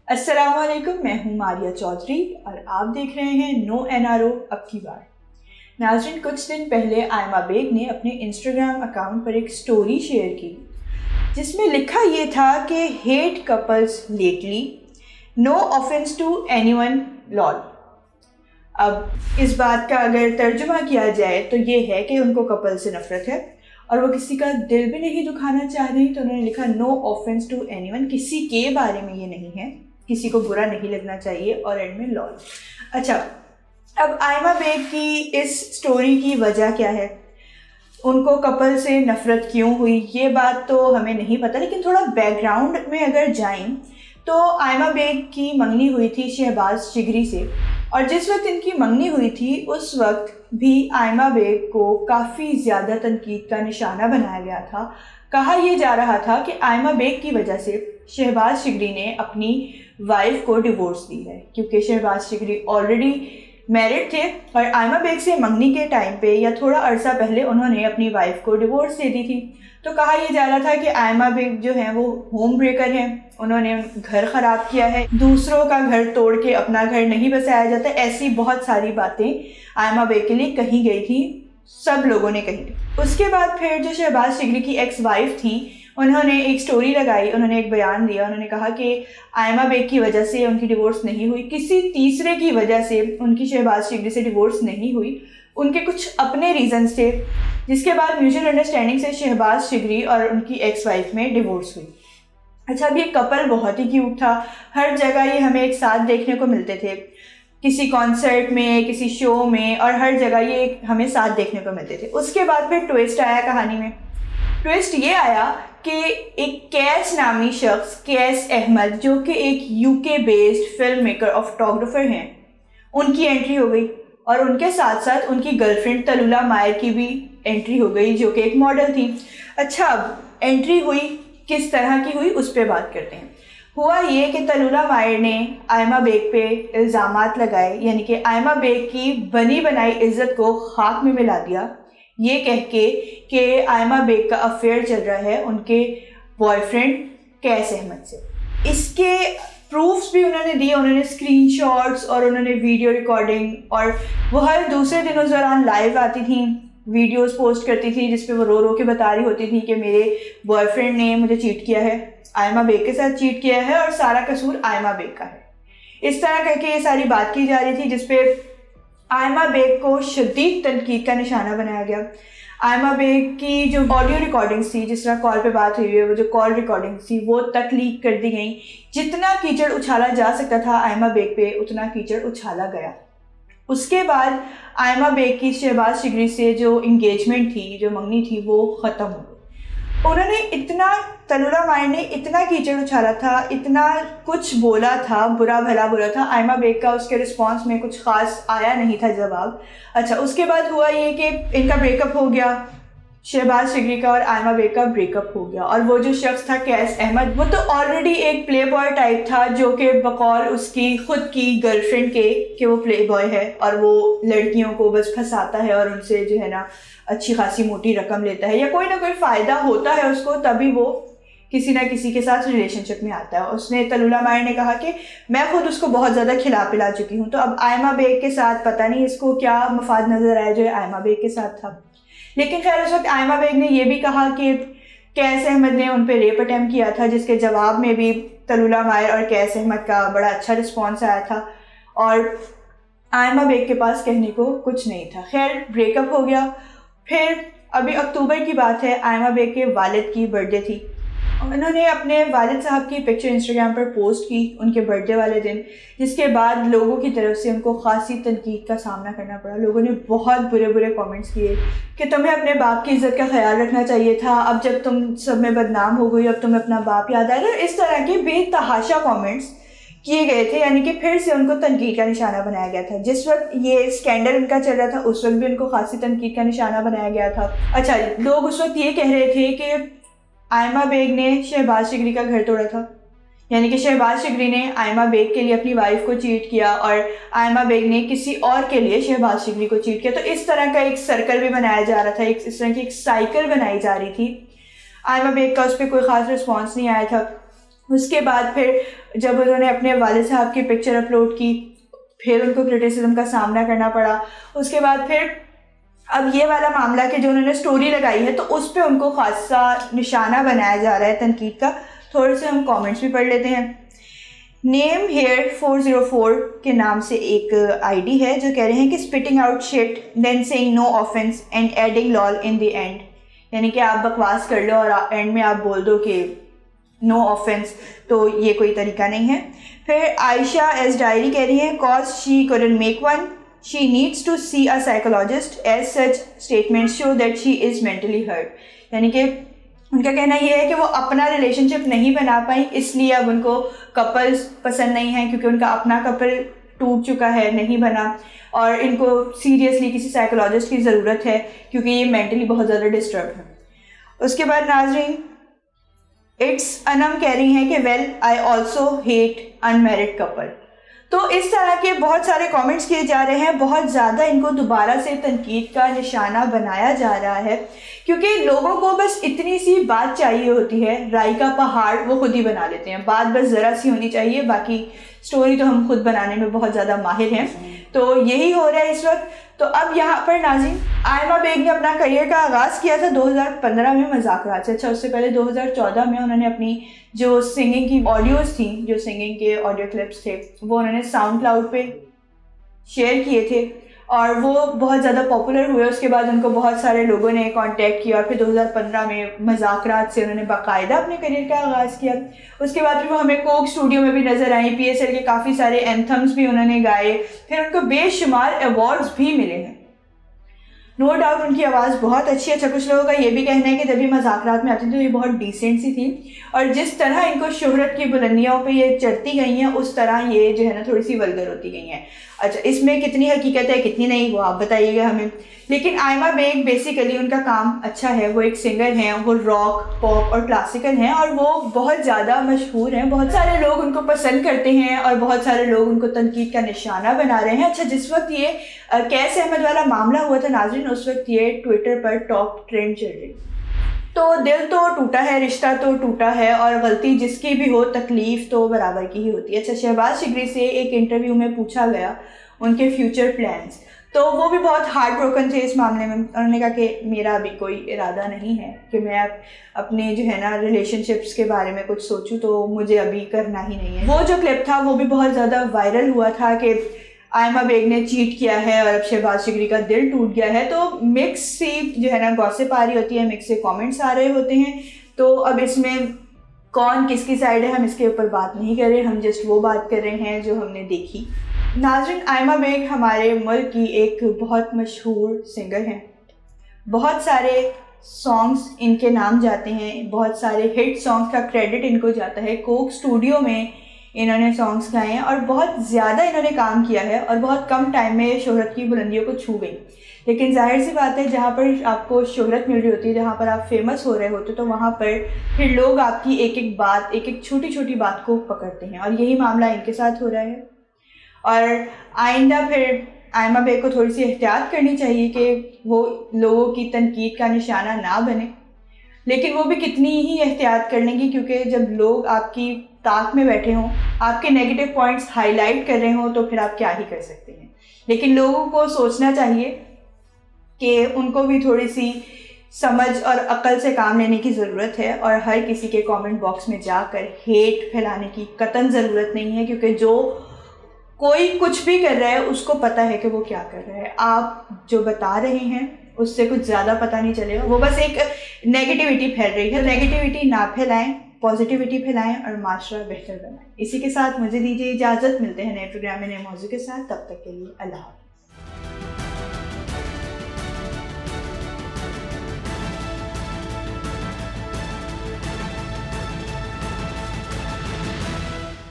السلام علیکم، میں ہوں ماریہ چودھری اور آپ دیکھ رہے ہیں نو این آر او اب کی بار۔ ناظرین، کچھ دن پہلے آئمہ بیگ نے اپنے انسٹاگرام اکاؤنٹ پر ایک سٹوری شیئر کی جس میں لکھا یہ تھا کہ hate couples lately, no offence to anyone lol. اب اس بات کا اگر ترجمہ کیا جائے تو یہ ہے کہ ان کو کپل سے نفرت ہے اور وہ کسی کا دل بھی نہیں دکھانا چاہ رہی، تو انہوں نے لکھا نو آفینس ٹو اینی ون، کسی کے بارے میں یہ نہیں ہے، کسی کو برا نہیں لگنا چاہیے، اور اینڈ میں لول۔ اچھا، اب آئمہ بیگ کی اس سٹوری کی وجہ کیا ہے، ان کو کپل سے نفرت کیوں ہوئی، یہ بات تو ہمیں نہیں پتہ، لیکن تھوڑا بیک گراؤنڈ میں اگر جائیں تو آئمہ بیگ کی منگنی ہوئی تھی شہباز شگری سے، اور جس وقت ان کی منگنی ہوئی تھی اس وقت بھی آئمہ بیگ کو کافی زیادہ تنقید کا نشانہ بنایا گیا تھا۔ کہا یہ جا رہا تھا کہ آئمہ بیگ کی وجہ سے شہباز شگری نے اپنی وائف کو ڈیورس دی ہے، کیونکہ شہباز شگری آلریڈی میرڈ تھے اور آئمہ بیگ سے منگنی کے ٹائم پہ یا تھوڑا عرصہ پہلے انہوں نے اپنی وائف کو ڈیورس دے دی تھی۔ تو کہا یہ جا رہا تھا کہ آئمہ بیگ جو ہیں وہ ہوم بریکر ہیں، انہوں نے گھر خراب کیا ہے، دوسروں کا گھر توڑ کے اپنا گھر نہیں بسایا جاتا، ایسی بہت ساری باتیں آئمہ بیگ کے لیے کہی گئی تھی، سب لوگوں نے کہی۔ اس کے بعد پھر جو شہباز شگری کی ایکس وائف تھیں، انہوں نے ایک سٹوری لگائی، انہوں نے ایک بیان دیا، انہوں نے کہا کہ آئمہ بیگ کی وجہ سے ان کی ڈیورس نہیں ہوئی، کسی تیسرے کی وجہ سے ان کی شہباز شگری سے ڈیورس نہیں ہوئی، ان کے کچھ اپنے ریزنز تھے، جس کے بعد میوچل انڈرسٹینڈنگ سے شہباز شگری اور ان کی ایکس وائف میں ڈیورس ہوئی۔ اچھا، اب یہ کپل بہت ہی کیوٹ تھا، ہر جگہ یہ ہمیں ایک ساتھ دیکھنے کو ملتے تھے، کسی کانسرٹ میں، کسی شو میں، اور ہر جگہ یہ ہمیں ساتھ دیکھنے کو ملتے تھے۔ اس کے بعد پھر ٹویسٹ آیا کہانی میں، ٹویسٹ یہ آیا کہ ایک کیس نامی شخص، کیس احمد، جو کہ ایک یو کے بیسڈ فلم میکر اور فوٹوگرافر ہیں، ان کی انٹری ہو گئی، اور ان کے ساتھ ساتھ ان کی گرل فرینڈ طلولہ مائر کی بھی انٹری ہو گئی، جو کہ ایک ماڈل تھی۔ اچھا، اب انٹری ہوئی، کس طرح کی ہوئی اس پہ بات کرتے ہیں۔ ہوا یہ کہ طلولہ مائر نے آئمہ بیگ پہ الزامات لگائے، یعنی کہ آئمہ بیگ کی بنی بنائی عزت کو خاک میں ملا دیا، یہ کہہ کے کہ آئمہ بیگ کا افیئر چل رہا ہے ان کے بوائے فرینڈ کیس احمد سے۔ اس کے پروفس بھی انہوں نے دیے، انہوں نے اسکرین شاٹس اور انہوں نے ویڈیو ریکارڈنگ، اور وہ ہر دوسرے دن اس دوران لائیو آتی تھیں، ویڈیوز پوسٹ کرتی تھی جس پہ وہ رو رو کے بتا رہی ہوتی تھی کہ میرے بوائے فرینڈ نے مجھے چیٹ کیا ہے، آئمہ بیگ کے ساتھ چیٹ کیا ہے، اور سارا قصور آئمہ بیگ کا ہے۔ اس طرح کر کے یہ ساری بات کی جا رہی تھی، جس پہ آئمہ بیگ کو شدید تنقید کا نشانہ بنایا گیا۔ آئمہ بیگ کی جو آڈیو ریکارڈنگس تھی، جس طرح کال پہ بات ہوئی ہے، وہ جو کال ریکارڈنگس تھی وہ تک لیک کر دی گئیں۔ جتنا کیچڑ اچھالا جا سکتا تھا آئمہ بیگ پہ، اتنا کیچڑ اچھالا گیا۔ اس کے بعد آئمہ بیگ کی شہباز شگری سے جو انگیجمنٹ تھی، جو منگنی تھی، وہ ختم ہو گئی۔ انہوں نے اتنا، طلولہ مائر نے اتنا کیچڑ اچھالا تھا، اتنا کچھ بولا تھا، برا بھلا بولا تھا، آئمہ بیگ کا اس کے رسپانس میں کچھ خاص آیا نہیں تھا جواب۔ اچھا، اس کے بعد ہوا یہ کہ ان کا بریک اپ ہو گیا، شہباز شگری کا اور آئمہ بیگ کا بریک اپ ہو گیا، اور وہ جو شخص تھا کیس احمد، وہ تو آلریڈی ایک پلے بوائے ٹائپ تھا، جو کہ بقول اس کی خود کی گرل فرینڈ کے کہ وہ پلے بوائے ہے اور وہ لڑکیوں کو بس پھنساتا ہے اور ان سے جو ہے نا اچھی خاصی موٹی رقم لیتا ہے، یا کوئی نہ کوئی فائدہ ہوتا ہے اس کو، تبھی وہ کسی نہ کسی کے ساتھ ریلیشن شپ میں آتا ہے۔ اس نے، طلولہ مائر نے کہا کہ میں خود اس کو بہت زیادہ کھلا پلا چکی ہوں، تو اب آئمہ بیگ کے ساتھ پتہ نہیں اس کو کیا مفاد نظر آیا جو آئمہ بیگ کے ساتھ تھا۔ لیکن خیر، اس وقت آئمہ بیگ نے یہ بھی کہا کہ کیس احمد نے ان پہ ریپ اٹیمپٹ کیا تھا، جس کے جواب میں بھی طلولہ مائر اور کیس احمد کا بڑا اچھا رسپانس آیا تھا، اور آئمہ بیگ کے پاس کہنے کو کچھ نہیں تھا۔ خیر، بریک اپ ہو گیا۔ پھر ابھی اکتوبر کی بات ہے، آئمہ بیگ کے والد کی برتھ ڈے تھی، انہوں نے اپنے والد صاحب کی پکچر انسٹاگرام پر پوسٹ کی ان کے برتھ ڈے والے دن، جس کے بعد لوگوں کی طرف سے ان کو خاصی تنقید کا سامنا کرنا پڑا۔ لوگوں نے بہت برے برے کامنٹس کیے کہ تمہیں اپنے باپ کی عزت کا خیال رکھنا چاہیے تھا، اب جب تم سب میں بدنام ہو گئی، اب تمہیں اپنا باپ یاد آئے گا، اس طرح کے بے تحاشا کامنٹس کیے گئے تھے، یعنی کہ پھر سے ان کو تنقید کا نشانہ بنایا گیا تھا۔ جس وقت یہ اسکینڈل ان کا چل رہا تھا، اس وقت بھی ان کو خاصی تنقید کا نشانہ بنایا گیا تھا۔ اچھا، لوگ اس وقت یہ کہہ رہے تھے کہ آئمہ بیگ نے شہباز شگری کا گھر توڑا تھا، یعنی کہ شہباز شگری نے آئمہ بیگ کے لیے اپنی وائف کو چیٹ کیا اور آئمہ بیگ نے کسی اور کے لیے شہباز شگری کو چیٹ کیا۔ تو اس طرح کا ایک سرکل بھی بنایا جا رہا تھا، اس طرح کی ایک سائیکل بنائی جا رہی تھی۔ آئمہ بیگ کا اس پہ کوئی خاص رسپانس نہیں آیا تھا۔ اس کے بعد پھر جب انہوں نے اپنے والد صاحب کی پکچر اپلوڈ کی پھر ان کو کرٹیسزم کا سامنا کرنا پڑا. اس کے بعد پھر اب یہ والا معاملہ کہ جو انہوں نے سٹوری لگائی ہے تو اس پہ ان کو خاصا نشانہ بنایا جا رہا ہے تنقید کا. تھوڑے سے ہم کامنٹس بھی پڑھ لیتے ہیں. نیم ہیئر 404 کے نام سے ایک آئی ڈی ہے جو کہہ رہے ہیں کہ spitting out shit then seeing no offence and adding lol in the end, یعنی کہ آپ بکواس کر لو اور اینڈ میں آپ بول دو کہ نو آفنس, تو یہ کوئی طریقہ نہیں ہے. پھر عائشہ ایز ڈائری کہہ رہی ہیں cause she couldn't make one, she needs to see a psychologist as such statements show that she is mentally hurt. یعنی کہ ان کا کہنا یہ ہے کہ وہ اپنا ریلیشن شپ نہیں بنا پائیں اس لیے اب ان کو کپلز پسند نہیں ہیں کیونکہ ان کا اپنا کپل ٹوٹ چکا ہے, نہیں بنا, اور ان کو سیریسلی کسی سائیکولوجسٹ کی ضرورت ہے کیونکہ یہ مینٹلی بہت زیادہ ڈسٹرب ہے. اس کے بعد ناظرین اٹس انم کہہ رہی ہیں کہ well I also hate unmarried couple. تو اس طرح کے بہت سارے کامنٹس کیے جا رہے ہیں, بہت زیادہ ان کو دوبارہ سے تنقید کا نشانہ بنایا جا رہا ہے کیونکہ لوگوں کو بس اتنی سی بات چاہیے ہوتی ہے, رائی کا پہاڑ وہ خود ہی بنا لیتے ہیں. بات بس ذرا سی ہونی چاہیے, باقی سٹوری تو ہم خود بنانے میں بہت زیادہ ماہر ہیں. تو یہی ہو رہا ہے اس وقت. تو اب یہاں پر ناظرین آئمہ بیگ نے اپنا کریئر کا آغاز کیا تھا 2015 میں مذاکرات سے. اچھا اس سے پہلے 2014 میں انہوں نے اپنی جو سنگنگ کی آڈیوز تھیں, جو سنگنگ کے آڈیو کلپس تھے, وہ انہوں نے ساؤنڈ کلاؤڈ پہ شیئر کیے تھے اور وہ بہت زیادہ پاپولر ہوئے. اس کے بعد ان کو بہت سارے لوگوں نے کانٹیکٹ کیا اور پھر 2015 میں مذاکرات سے انہوں نے باقاعدہ اپنے کریئر کا آغاز کیا. اس کے بعد پھر وہ ہمیں کوک اسٹوڈیو میں بھی نظر آئیں, پی ایس ایل کے کافی سارے اینتھمس بھی انہوں نے گائے, پھر ان کو بے شمار ایوارڈز بھی ملے ہیں. نو ڈاؤٹ ان کی آواز بہت اچھی ہے. اچھا کچھ لوگوں کا یہ بھی کہنا ہے کہ جب یہ مذاکرات میں آتی تھی تو یہ بہت ڈیسنٹ سی تھی اور جس طرح ان کو شہرت کی بلندیوں پہ یہ چڑھتی گئی ہیں اس طرح یہ جو ہے نا تھوڑی سی ولگر ہوتی گئی ہیں. اچھا اس میں کتنی حقیقت ہے کتنی نہیں وہ آپ بتائیے گا ہمیں. لیکن آئمہ بیگ بیسیکلی ان کا کام اچھا ہے, وہ ایک سنگر ہیں, وہ راک پاپ اور کلاسیکل ہیں اور وہ بہت زیادہ مشہور ہیں. بہت سارے لوگ ان کو پسند کرتے ہیں اور بہت سارے لوگ ان کو تنقید کا نشانہ بنا رہے ہیں. اچھا جس وقت یہ کیس احمد والا معاملہ ہوا تھا ناظرین, اس وقت یہ ٹویٹر پر ٹاپ ٹرینڈ چل رہی. تو دل تو ٹوٹا ہے, رشتہ تو ٹوٹا ہے, اور غلطی جس کی بھی ہو تکلیف تو برابر کی ہی ہوتی ہے. اچھا شہباز شگری سے ایک انٹرویو میں پوچھا گیا ان کے فیوچر پلانس, تو وہ بھی بہت ہارڈ بروکن تھے اس معاملے میں. انہوں نے کہا کہ میرا ابھی کوئی ارادہ نہیں ہے کہ میں اپنے جو ہے نا ریلیشن شپس کے بارے میں کچھ سوچوں, تو مجھے ابھی کرنا ہی نہیں ہے. وہ جو کلپ تھا وہ بھی بہت زیادہ وائرل ہوا تھا کہ آئمہ بیگ نے چیٹ کیا ہے اور اب شہباز شگری کا دل ٹوٹ گیا ہے. تو مکس سی جو ہے نا گوسپ آ رہی ہوتی ہے, مکس سے کامنٹس آ رہے ہوتے ہیں. تو اب اس میں کون کس کی سائڈ ہے ہم اس کے اوپر بات نہیں کر رہے, ہم جسٹ وہ بات کر رہے ہیں جو ہم نے دیکھی. ناظرین آئمہ بیگ ہمارے ملک کی ایک بہت مشہور سنگر ہیں. بہت سارے سانگز ان کے نام جاتے ہیں, بہت سارے ہٹ سانگز کا کریڈٹ ان کو جاتا ہے. کوک اسٹوڈیو میں انہوں نے سانگز گائے ہیں اور بہت زیادہ انہوں نے کام کیا ہے اور بہت کم ٹائم میں شہرت کی بلندیوں کو چھو گئی. لیکن ظاہر سی بات ہے جہاں پر آپ کو شہرت مل رہی ہوتی ہے, جہاں پر آپ فیمس ہو رہے ہوتے, تو وہاں پر پھر لوگ آپ کی ایک ایک بات, ایک ایک چھوٹی چھوٹی بات کو پکڑتے ہیں, اور یہی معاملہ ان کے ساتھ ہو رہا ہے. اور آئندہ پھر آئمہ بیگ کو تھوڑی سی احتیاط کرنی چاہیے کہ وہ لوگوں کی تنقید کا نشانہ نہ بنے. لیکن وہ بھی کتنی ہی احتیاط کر لیں گی کیونکہ جب لوگ آپ کی طاق میں بیٹھے ہوں, آپ کے نیگیٹو پوائنٹس ہائی لائٹ کر رہے ہوں, تو پھر آپ کیا ہی کر سکتے ہیں. لیکن لوگوں کو سوچنا چاہیے کہ ان کو بھی تھوڑی سی سمجھ اور عقل سے کام لینے کی ضرورت ہے, اور ہر کسی کے کامنٹ باکس میں جا کر ہیٹ پھیلانے کی قطعاً ضرورت نہیں ہے, کیونکہ جو کوئی کچھ بھی کر رہا ہے اس کو پتہ ہے کہ وہ کیا کر رہا ہے. آپ جو بتا رہے ہیں اس سے کچھ زیادہ پتہ نہیں چلے گا, وہ بس ایک نیگیٹیوٹی پھیل رہی ہے. نیگیٹیوٹی نہ پھیلائیں, پازیٹیوٹی پھیلائیں اور معاشرہ بہتر بنائیں. اسی کے ساتھ مجھے دیجیے اجازت, ملتے ہیں نئے پروگرام میں نئے موضوع کے ساتھ. تب تک کے لیے اللہ حافظ.